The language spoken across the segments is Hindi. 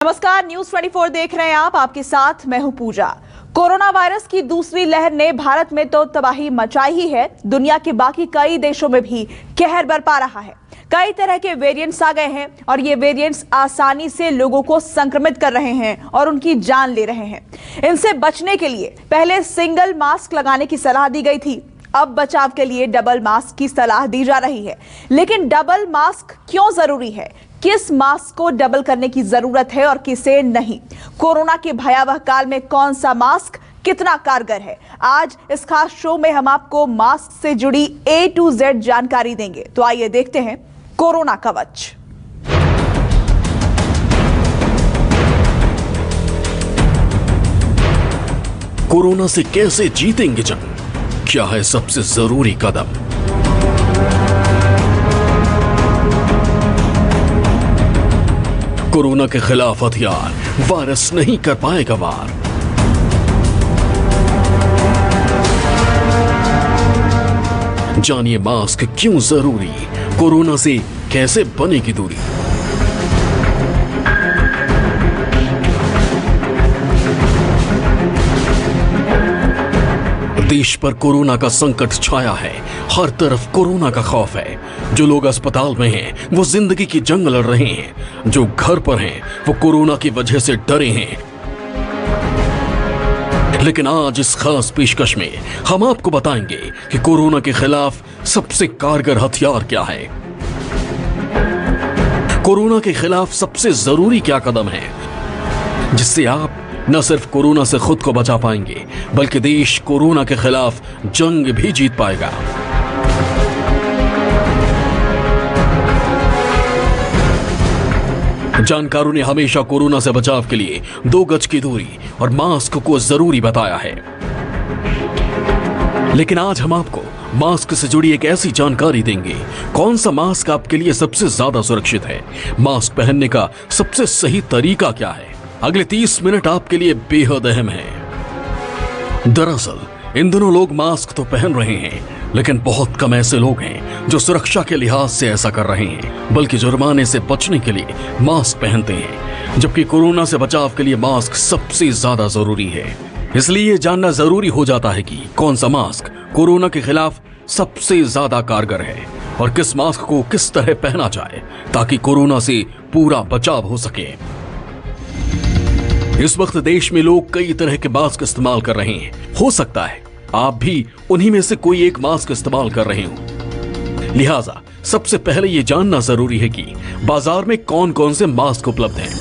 नमस्कार, न्यूज 24 देख रहे हैं आप। आपके साथ मैं हूं पूजा। कोरोना वायरस की दूसरी लहर ने भारत में तो तबाही मचाई ही है, दुनिया के बाकी कई देशों में भी कहर बरपा रहा है। कई तरह के वेरिएंट्स आ गए हैं और ये वेरिएंट्स आसानी से लोगों को संक्रमित कर रहे हैं और उनकी जान ले रहे हैं। इनसे बचने के लिए पहले सिंगल मास्क लगाने की सलाह दी गई थी, अब बचाव के लिए डबल मास्क की सलाह दी जा रही है। लेकिन डबल मास्क क्यों जरूरी है? किस मास्क को डबल करने की जरूरत है और किसे नहीं? कोरोना के भयावह काल में कौन सा मास्क कितना कारगर है? आज इस खास शो में हम आपको मास्क से जुड़ी A to Z जानकारी देंगे। तो आइए देखते हैं कोरोना कवच। कोरोना से कैसे जीतेंगे जंग? क्या है सबसे जरूरी कदम? कोरोना के खिलाफ हथियार वायरस नहीं कर पाएगा वार। जानिए मास्क क्यों जरूरी, कोरोना से कैसे बनेगी दूरी। देश पर कोरोना का संकट छाया है, हर तरफ कोरोना का खौफ है। जो लोग अस्पताल में हैं वो जिंदगी की जंग लड़ रहे हैं, जो घर पर हैं वो कोरोना की वजह से डरे हैं। लेकिन आज इस खास पेशकश में हम आपको बताएंगे कि कोरोना के खिलाफ सबसे कारगर हथियार क्या है, कोरोना के खिलाफ सबसे जरूरी क्या कदम है, जिससे आप न सिर्फ कोरोना से खुद को बचा पाएंगे बल्कि देश कोरोना के खिलाफ जंग भी जीत पाएगा। जानकारों ने हमेशा कोरोना से बचाव के लिए 2 गज की दूरी और मास्क को जरूरी बताया है। लेकिन आज हम आपको मास्क से जुड़ी एक ऐसी जानकारी देंगे, कौन सा मास्क आपके लिए सबसे ज्यादा सुरक्षित है, मास्क पहनने का सबसे सही तरीका क्या है। अगले 30 मिनट आपके लिए बेहद अहम है। दरअसल इन दिनों लोग मास्क तो पहन रहे हैं, लेकिन बहुत कम ऐसे लोग हैं जो सुरक्षा के लिहाज से ऐसा कर रहे हैं, बल्कि जुर्माने से बचने के लिए मास्क पहनते हैं। जबकि कोरोना से बचाव के लिए मास्क सबसे ज्यादा जरूरी है। इसलिए ये जानना जरूरी हो जाता है कि कौन सा मास्क कोरोना के खिलाफ सबसे ज्यादा कारगर है और किस मास्क को किस तरह पहना जाए ताकि कोरोना से पूरा बचाव हो सके। इस वक्त देश में लोग कई तरह के मास्क इस्तेमाल कर रहे हैं। हो सकता है आप भी उन्हीं में से कोई एक मास्क इस्तेमाल कर रहे हो। लिहाजा सबसे पहले यह जानना जरूरी है कि बाजार में कौन कौन से मास्क उपलब्ध हैं।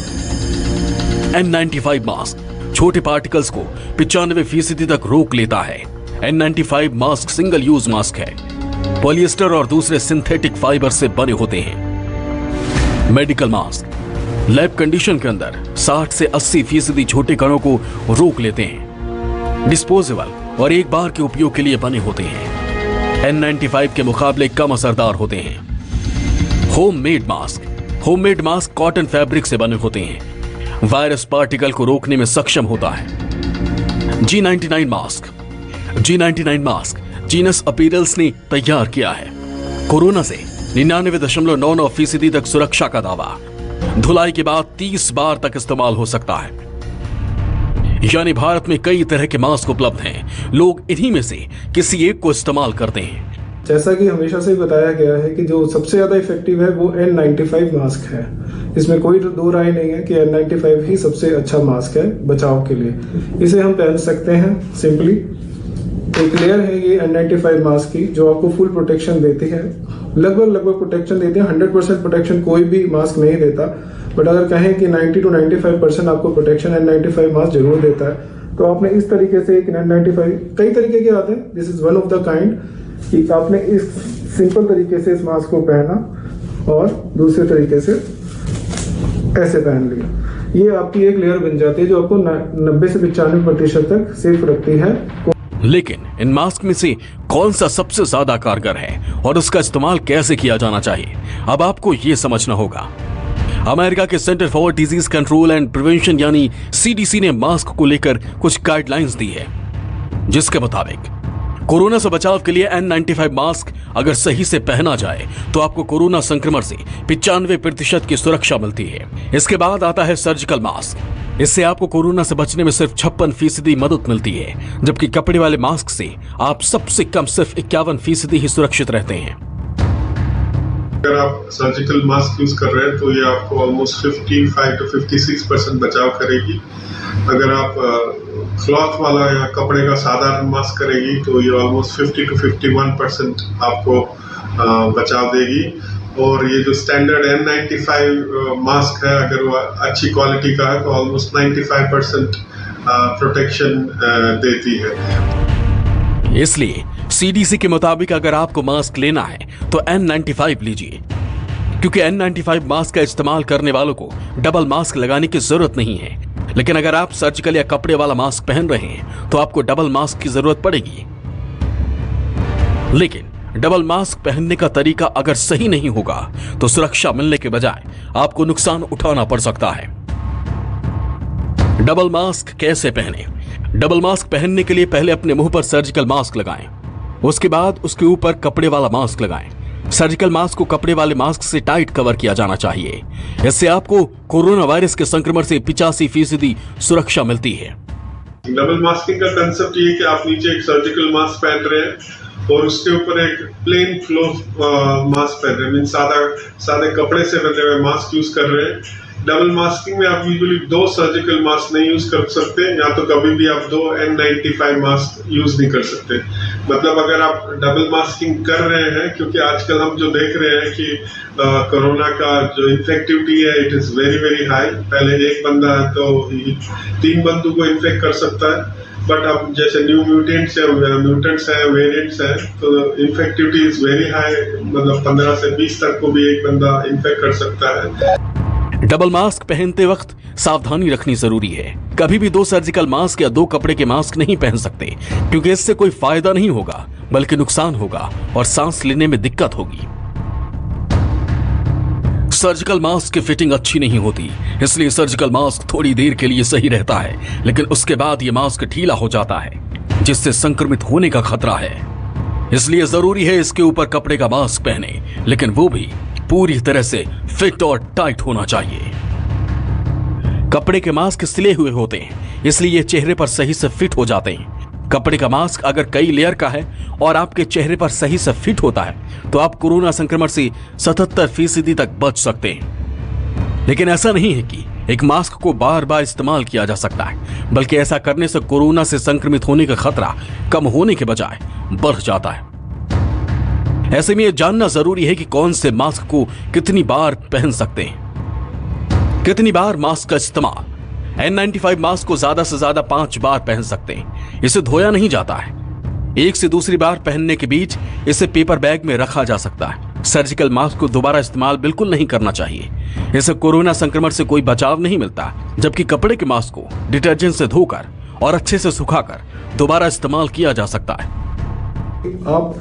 N95 मास्क छोटे पार्टिकल्स को 95% तक रोक लेता है। N95 mask single use mask है, पॉलिएस्टर और दूसरे सिंथेटिक फाइबर से बने होते हैं। मेडिकल मास्क लैब कंडीशन के अंदर 60 से 80% छोटे कणों को रोक लेते हैं। डिस्पोजेबल और एक बार के उपयोग के लिए बने होते हैं। N95 के मुकाबले कम असरदार होते हैं। होममेड मास्क कॉटन फैब्रिक से बने होते हैं, वायरस पार्टिकल को रोकने में सक्षम होता है। G99 मास्क जीनस अपीरल्स ने तैयार किया है। कोरोना से 99.99% तक सुरक्षा का दावा, धुलाई के बाद 30 बार तक इस्तेमाल हो सकता है। यानी भारत में कई तरह के मास्क उपलब्ध हैं, लोग इन्हीं में से किसी एक को इस्तेमाल करते हैं। जैसा कि हमेशा से बताया गया है कि जो सबसे ज्यादा इफेक्टिव है वो N95 मास्क है। इसमें कोई दो राय नहीं है कि N95 ही सबसे अच्छा मास्क है बचाव के लिए। इसे हम पहन सकते हैं सिंपली। एक लेयर है ये N95 मास्क की जो आपको फुल प्रोटेक्शन देती है, लगभग प्रोटेक्शन देती है। 100% प्रोटेक्शन कोई भी मास्क नहीं देता, बट अगर कहें कि 90 to 95% आपको प्रोटेक्शन N95 मास्क जरूर देता है। तो आपने इस तरीके से एक N95, कई तरीके के आते हैं, this is one of the kind, कि आपने इस सिंपल तरीके से इस मास्क को पहना और दूसरे तरीके से ऐसे पहन लिया। ये आपकी एक लेयर बन जाती है जो आपको 90 से 95% तक सेफ रखती है। लेकिन इन मास्क में से कौन सा सबसे ज्यादा कारगर है और उसका इस्तेमाल कैसे किया जाना चाहिए, अब आपको यह समझना होगा। अमेरिका के centre for disease control and prevention यानी CDC ने मास्क को लेकर कुछ गाइडलाइंस दी है, जिसके मुताबिक कोरोना से बचाव के लिए N95 मास्क अगर सही से पहना जाए तो आपको कोरोना संक्रमण से 95% की सुरक्षा मिलती है। इसके बाद आता है सर्जिकल मास्क। इससे आपको कोरोना से बचने में सिर्फ 56% मदद मिलती है, जबकि कपड़े वाले मास्क से आप सबसे कम सिर्फ 51% ही सुरक्षित रहते हैं। अगर आप सर्जिकल मास्क यूज कर रहे हैं तो ये आपको ऑलमोस्ट 55 to 56% बचाव करेगी। अगर आप क्लॉथ वाला या कपड़े का साधारण मास्क करेगी तो ये ऑलमोस्ट 50 to 51% आपको बचाव देगी। और ये जो स्टैंडर्ड N95 मास्क है, अगर वो अच्छी क्वालिटी का है तो ऑलमोस्ट 95% प्रोटेक्शन देती है। इसलिए CDC के मुताबिक अगर आपको मास्क लेना है तो N95 लीजिए, क्योंकि N95 मास्क का इस्तेमाल करने वालों को डबल मास्क लगाने की जरूरत नहीं है। लेकिन अगर आप सर्जिकल या कपड़े वाला मास्क पहन रहे हैं तो आपको डबल मास्क की जरूरत पड़ेगी। लेकिन डबल मास्क पहनने का तरीका अगर सही नहीं होगा तो सुरक्षा मिलने के बजाय आपको नुकसान उठाना पड़ सकता है। डबल मास्क कैसे पहने? डबल मास्क पहनने के लिए पहले अपने मुंह पर सर्जिकल मास्क लगाएं, उसके बाद उसके ऊपर कपड़े वाला मास्क लगाएं। सर्जिकल मास्क को कपड़े वाले मास्क से टाइट कवर किया जाना चाहिए। इससे आपको कोरोना वायरस के संक्रमण से 85% सुरक्षा मिलती है। डबल मास्किंग का कंसेप्ट ये कि आप नीचे एक सर्जिकल मास्क पहन रहे हैं और उसके ऊपर एक प्लेन क्लॉथ मास्क पहन रहे हैं, सादे कपड़े से बने हुए मास्क यूज कर रहे हैं। डबल मास्किंग में आप यूजुअली 2 सर्जिकल मास्क नहीं यूज कर सकते, या तो कभी भी आप 2 N95 मास्क यूज नहीं कर सकते। मतलब अगर आप डबल मास्किंग कर रहे हैं, क्योंकि आजकल हम जो देख रहे हैं कि कोरोना का जो इन्फेक्टिविटी है it is very very high. पहले एक बंदा है तो 3 बंदों को इन्फेक्ट कर सकता है, बट अब जैसे न्यू म्यूटेंट्स हैं, वेरिएंट्स हैं, तो इन्फेक्टिविटी इज वेरी हाई। मतलब 15 से 20 तक को भी एक बंदा इन्फेक्ट कर सकता है। डबल मास्क पहनते वक्त सावधानी रखनी जरूरी है। कभी भी 2 सर्जिकल मास्क या 2 कपड़े के मास्क नहीं पहन सकते, क्योंकि इससे कोई फायदा नहीं होगा बल्कि नुकसान होगा और सांस लेने में दिक्कत होगी। सर्जिकल मास्क की फिटिंग अच्छी नहीं होती, इसलिए सर्जिकल मास्क थोड़ी देर के लिए सही रहता है, लेकिन उसके बाद यह मास्क ढीला हो जाता है, जिससे संक्रमित होने का खतरा है। इसलिए जरूरी है इसके ऊपर कपड़े का मास्क पहने, लेकिन वो भी पूरी तरह से फिट और टाइट होना चाहिए। कपड़े के मास्क सिले हुए होते हैं, इसलिए ये चेहरे पर सही से फिट हो जाते हैं। कपड़े का मास्क अगर कई लेयर का है और आपके चेहरे पर सही से फिट होता है तो आप कोरोना संक्रमण से 77% तक बच सकते हैं। लेकिन ऐसा नहीं है कि एक मास्क को बार बार इस्तेमाल किया जा सकता है, बल्कि ऐसा करने से कोरोना से संक्रमित होने का खतरा कम होने के बजाय बढ़ जाता है। ऐसे में यह जानना जरूरी है कि कौन से मास्क को कितनी बार पहन सकते हैं। कितनी बार मास्क का इस्तेमाल? N95 मास्क को ज्यादा से ज्यादा 5 बार पहन सकते हैं। इसे धोया नहीं जाता है। एक से दूसरी बार पहनने के बीच इसे पेपर बैग में रखा जा सकता है। सर्जिकल मास्क को दोबारा इस्तेमाल बिल्कुल नहीं करना चाहिए, इससे कोरोना संक्रमण से कोई बचाव नहीं मिलता। जबकि कपड़े के मास्क को डिटर्जेंट से धोकर और अच्छे से सुखाकर दोबारा इस्तेमाल किया जा सकता है। आप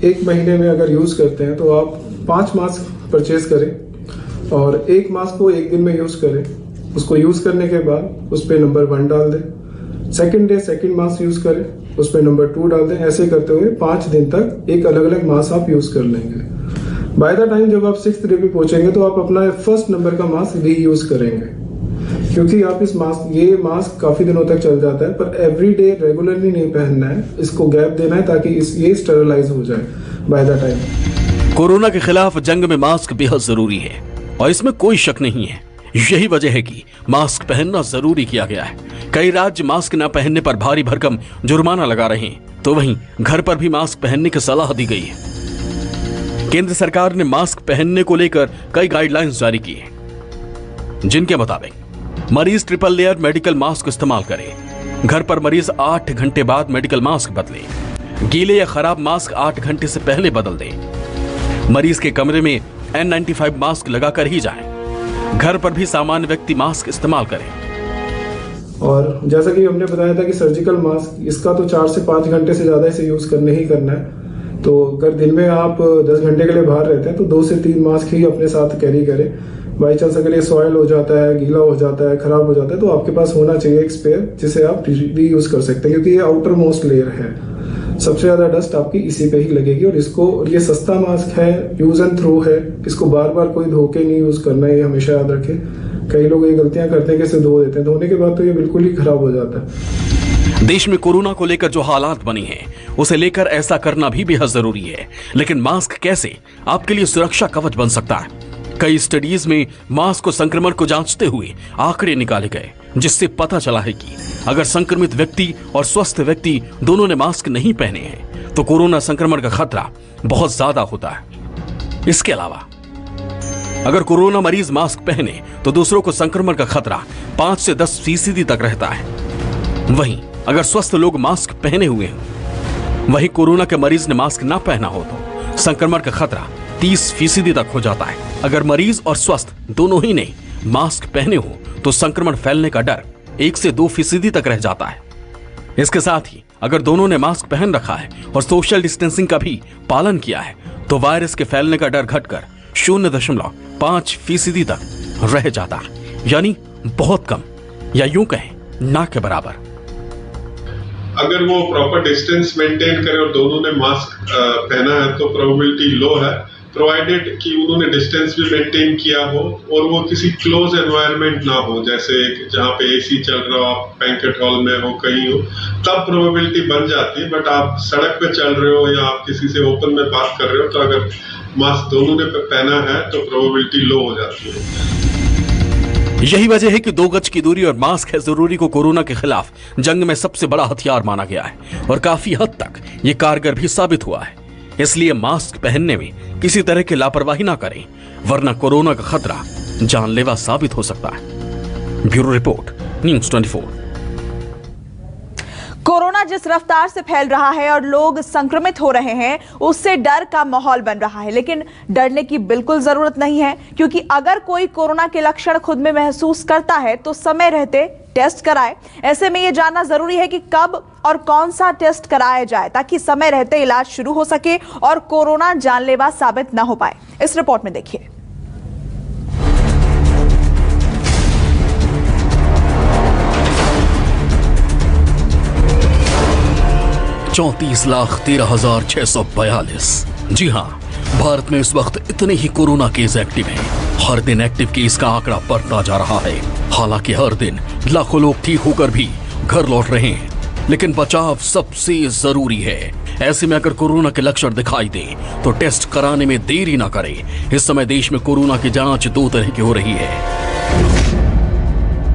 1 महीने में अगर यूज करते हैं तो आप 5 मास्क परचेज करें और एक मास्क को 1 दिन में यूज करें। उसको यूज करने के बाद उस पर नंबर 1 डाल दें। Second day second mask use करें, उस पर नंबर 2 डाल दें। ऐसे करते हुए 5 दिन तक एक अलग अलग मास्क आप यूज कर लेंगे। बाय द टाइम जब आप 6th डे पे पहुंचेंगे तो आप अपना फर्स्ट नंबर का मास्क री यूज करेंगे, क्योंकि आप ये मास्क काफी दिनों तक चल जाता है, पर एवरी डे रेगुलरली नहीं पहनना है। इसको गैप देना है ताकि ये स्टेरलाइज हो जाए बाय द टाइम। कोरोना के खिलाफ जंग में मास्क बेहद जरूरी है और इसमें कोई शक नहीं है। यही वजह है कि मास्क पहनना जरूरी किया गया है। कई राज्य मास्क न पहनने पर भारी भरकम जुर्माना लगा रहे हैं, तो वहीं घर पर भी मास्क पहनने की सलाह दी गई है। केंद्र सरकार ने मास्क पहनने को लेकर कई गाइडलाइंस जारी की है, जिनके मुताबिक मरीज ट्रिपल लेयर मेडिकल मास्क इस्तेमाल करें। घर पर मरीज 8 घंटे बाद मेडिकल मास्क बदले। गीले या खराब मास्क 8 घंटे से पहले बदल दें। मरीज के कमरे में N95 मास्क लगाकर ही जाएं। घर पर भी सामान्य व्यक्ति मास्क इस्तेमाल करें। और जैसा कि हमने बताया था कि सर्जिकल मास्क इसका तो 4 से 5 घंटे से ज्यादा इसे यूज करने ही करना है। तो अगर दिन में आप 10 घंटे के लिए बाहर रहते हैं तो 2 से 3 मास्क ही अपने साथ कैरी करें। बाई चांस अगर ये सॉइल हो जाता है, गीला हो जाता है, खराब हो जाता है, तो आपके पास होना चाहिए एक स्पेयर जिसे आप री यूज कर सकते हैं, क्योंकि ये आउटर मोस्ट लेयर है। सबसे ज़्यादा डस्ट आपकी इसी पे ही लगेगी। और ये सस्ता मास्क है, यूज़ एंड थ्रो है, इसको बार बार कोई धो के नहीं यूज़ करना है, ये हमेशा याद रखें। कई लोग ये गलतियां करते हैं कि इसे धो देते हैं, धोने के बाद तो ये बिल्कुल ही खराब हो जाता है। देश में कोरोना को लेकर जो हालात बनी हैं, उसे लेकर ऐसा करना भी बेहद जरूरी है। लेकिन मास्क कैसे आपके लिए सुरक्षा कवच बन सकता है? कई स्टडीज में मास्क को संक्रमण को जांचते हुए आंकड़े निकाले गए, जिससे पता चला है कि अगर संक्रमित व्यक्ति और स्वस्थ व्यक्ति दोनों ने मास्क नहीं पहने हैं तो कोरोना संक्रमण का खतरा बहुत ज्यादा होता है। इसके अलावा अगर कोरोना मरीज मास्क पहने तो दूसरों को संक्रमण का खतरा 5 से 10% तक रहता है। वहीं अगर स्वस्थ लोग मास्क पहने हुए हों, वहीं कोरोना के मरीज ने मास्क ना पहना हो तो संक्रमण का खतरा 30% तक हो जाता है। अगर मरीज और स्वस्थ दोनों ही ने मास्क पहने हो तो संक्रमण फैलने का डर 1 से 2% तक रह जाता है। इसके साथ ही अगर दोनों ने मास्क पहन रखा है और सोशल डिस्टेंसिंग का भी पालन किया है तो वायरस के फैलने का डर घटकर 0.5% तक रह जाता है, यानी बहुत कम, या यूं कहें ना के बराबर। अगर वो प्रॉपर डिस्टेंस मेंटेन करे और दोनों ने मास्क पहना है तो प्रोबेबिलिटी लो है, प्रोवाइडेड कि उन्होंने डिस्टेंस भी मेंटेन किया हो और वो किसी क्लोज एनवायरनमेंट ना हो, जैसे जहाँ पे एसी चल रहा हो, आप बैंक्वेट हॉल में हो, कहीं हो, तब प्रोबेबिलिटी बन जाती है। बट आप सड़क पे चल रहे हो या आप किसी से ओपन में बात कर रहे हो, तो अगर मास्क दोनों ने पहना है तो प्रोबेबिलिटी लो हो जाती है। यही वजह है कि 2 गज की दूरी और मास्क है जरूरी को कोरोना के खिलाफ जंग में सबसे बड़ा हथियार माना गया है और काफी हद तक ये कारगर भी साबित हुआ है। इसलिए मास्क पहनने में किसी तरह की लापरवाही ना करें, वरना कोरोना का खतरा जानलेवा साबित हो सकता है। Bureau report, news 24। कोरोना जिस रफ्तार से फैल रहा है और लोग संक्रमित हो रहे हैं, उससे डर का माहौल बन रहा है। लेकिन डरने की बिल्कुल जरूरत नहीं है, क्योंकि अगर कोई कोरोना के लक्षण खुद में महसूस करता है तो समय रहते टेस्ट कराए। ऐसे में यह जानना जरूरी है कि कब और कौन सा टेस्ट कराया जाए, ताकि समय रहते इलाज शुरू हो सके और कोरोना जानलेवा साबित न हो पाए। इस रिपोर्ट में देखिए। 34,13,642। जी हां, भारत में इस वक्त इतने ही कोरोना केस एक्टिव हैं। हर दिन एक्टिव केस का आंकड़ा बढ़ता जा रहा है। हालांकि हर दिन लाखों लोग ठीक होकर भी घर लौट रहे हैं, लेकिन बचाव सबसे जरूरी है। ऐसे में अगर कोरोना के लक्षण दिखाई दें तो टेस्ट कराने में देरी ना करें। इस समय देश में कोरोना की जांच 2 तरह की हो रही है।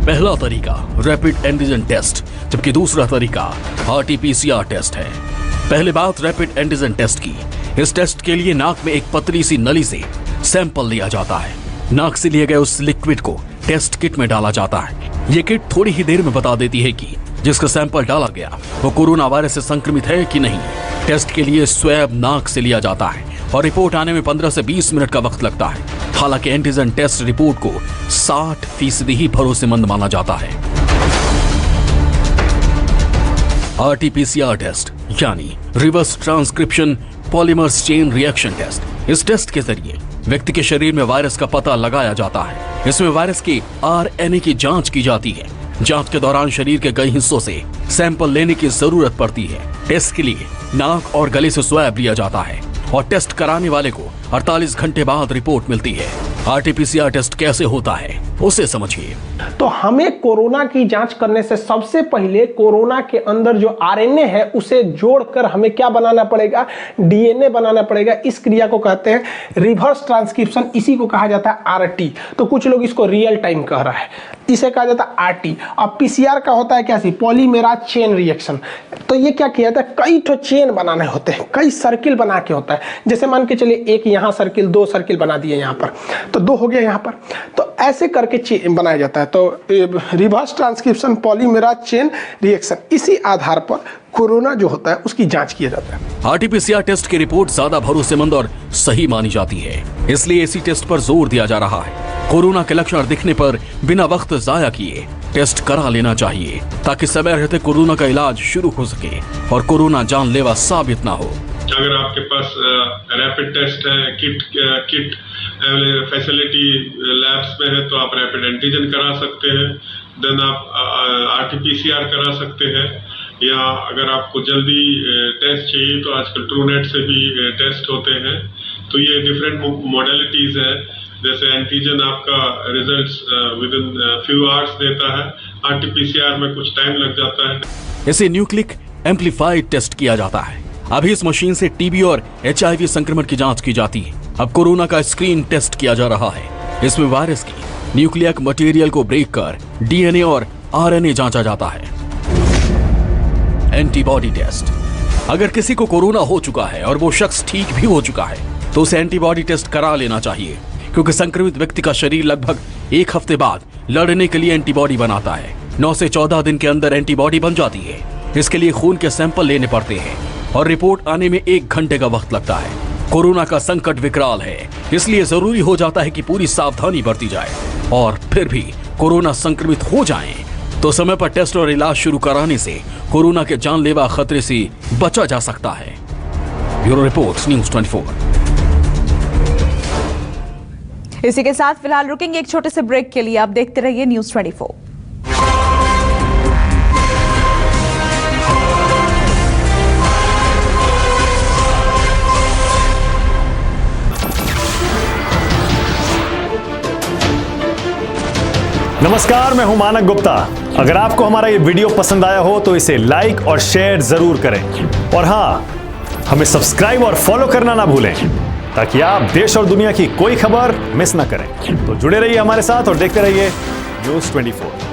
पहला तरीका रैपिड एंटीजन टेस्ट, जबकि दूसरा तरीका RT-PCR टेस्ट है। पहले बात रैपिड एंटीजन टेस्ट की। इस टेस्ट के लिए नाक में एक पतली सी नली से सैंपल लिया जाता है। नाक से लिए गए उस लिक्विड को टेस्ट किट में डाला जाता है। ये किट थोड़ी ही देर में बता देती है कि जिसका सैंपल डाला गया वो कोरोना वायरस से संक्रमित है कि नहीं। टेस्ट के लिए स्वैब नाक से लिया जाता है और रिपोर्ट आने में 15 से 20 मिनट का वक्त लगता है। हालांकि एंटीजन टेस्ट रिपोर्ट को 60% ही भरोसेमंद माना जाता है। RT-PCR टेस्ट यानी reverse transcription polymerase chain reaction test. इस टेस्ट के जरिए व्यक्ति के शरीर में वायरस का पता लगाया जाता है। इसमें वायरस के RNA की जांच की जाती है। जांच के दौरान शरीर के कई हिस्सों से सैंपल लेने की जरूरत पड़ती है। टेस्ट के लिए नाक और गले से स्वैब लिया जाता है और टेस्ट कराने वाले को 48 घंटे बाद रिपोर्ट मिलती है। RT-PCR टेस्ट कैसे होता है उसे समझिए। तो हमें कोरोना की जांच करने से सबसे पहले कोरोना के अंदर जो RNA है उसे जोड़कर हमें क्या बनाना पड़ेगा, DNA बनाना पड़ेगा। इस क्रिया को कहते हैं रिवर्स ट्रांसक्रिप्शन, इसी को कहा जाता है RT। तो कुछ लोग इसको रियल टाइम कह रहा है, इसे कहा जाता है RT। अब PCR का होता है क्या, पॉलीमेराज चेन रिएक्शन। तो ये क्या किया जाता है, कई तो चेन बनाने होते हैं, कई सर्किल बना के होता है। जैसे मान के चलिए एक यहाँ सर्किल, 2 सर्किल बना दिए यहाँ पर, तो 2 हो गया यहाँ पर। तो ऐसे करके बनाया जाता है। तो रिवर्स ट्रांसक्रिप्शन पॉलीमेराज चेन रिएक्शन, इसी आधार पर कोरोना जो होता है उसकी जांच किया जाता है। RT-PCR टेस्ट की रिपोर्ट ज्यादा भरोसेमंद और सही मानी जाती है, इसलिए इसी टेस्ट पर जोर दिया जा रहा है। कोरोना के लक्षण दिखने पर बिना वक्त जाया किए टेस्ट करा लेना चाहिए, ताकि समय रहते कोरोना का इलाज शुरू हो सके और कोरोना जानलेवा साबित ना हो। अगर आपके पास रैपिड टेस्ट है, किट फैसिलिटी लैब्स में है, तो आप रैपिड एंटीजन करा सकते हैं। देन आप RT-PCR करा सकते हैं। या अगर आपको जल्दी टेस्ट चाहिए तो आजकल ट्रूनेट से भी टेस्ट होते हैं। तो ये डिफरेंट मॉडलिटीज़ है। जैसे एंटीजन आपका results with in few hours देता है, आरटीपीसीआर में कुछ टाइम लग जाता है। इसे न्यूक्लिक एम्पलीफाइड टेस्ट किया जाता है। अभी इस मशीन से टीबी और HIV संक्रमण की जांच की जाती है। अब कोरोना का स्क्रीन टेस्ट किया जा रहा है। इसमें वायरस की न्यूक्लियक मटेरियल को ब्रेक कर DNA और RNA जांचा जाता है। एंटीबॉडी टेस्ट, अगर किसी को कोरोना हो चुका है और वो शख्स ठीक भी हो चुका है तो उसे एंटीबॉडी टेस्ट करा लेना चाहिए, क्योंकि संक्रमित व्यक्ति का शरीर लगभग 1 हफ्ते बाद लड़ने के लिए एंटीबॉडी बनाता है। 9 से 14 दिन के अंदर एंटीबॉडी बन जाती है। इसके लिए खून के सैंपल लेने पड़ते हैं और रिपोर्ट आने में 1 घंटे का वक्त लगता है। कोरोना का संकट विकराल है, इसलिए जरूरी हो जाता है कि पूरी सावधानी बरती जाए। और फिर भी कोरोना संक्रमित हो जाएं तो समय पर टेस्ट और इलाज शुरू कराने से कोरोना के जानलेवा खतरे से बचा जा सकता है। Bureau report, news 24। इसी के साथ फिलहाल रुकेंगे एक छोटे से ब्रेक के लिए। आप देखते रहिए न्यूज़ 24। नमस्कार, मैं हूं मानक गुप्ता। अगर आपको हमारा ये वीडियो पसंद आया हो तो इसे लाइक और शेयर जरूर करें। और हां, हमें सब्सक्राइब और फॉलो करना ना भूलें, ताकि आप देश और दुनिया की कोई खबर मिस ना करें। तो जुड़े रहिए हमारे साथ और देखते रहिए न्यूज़ 24।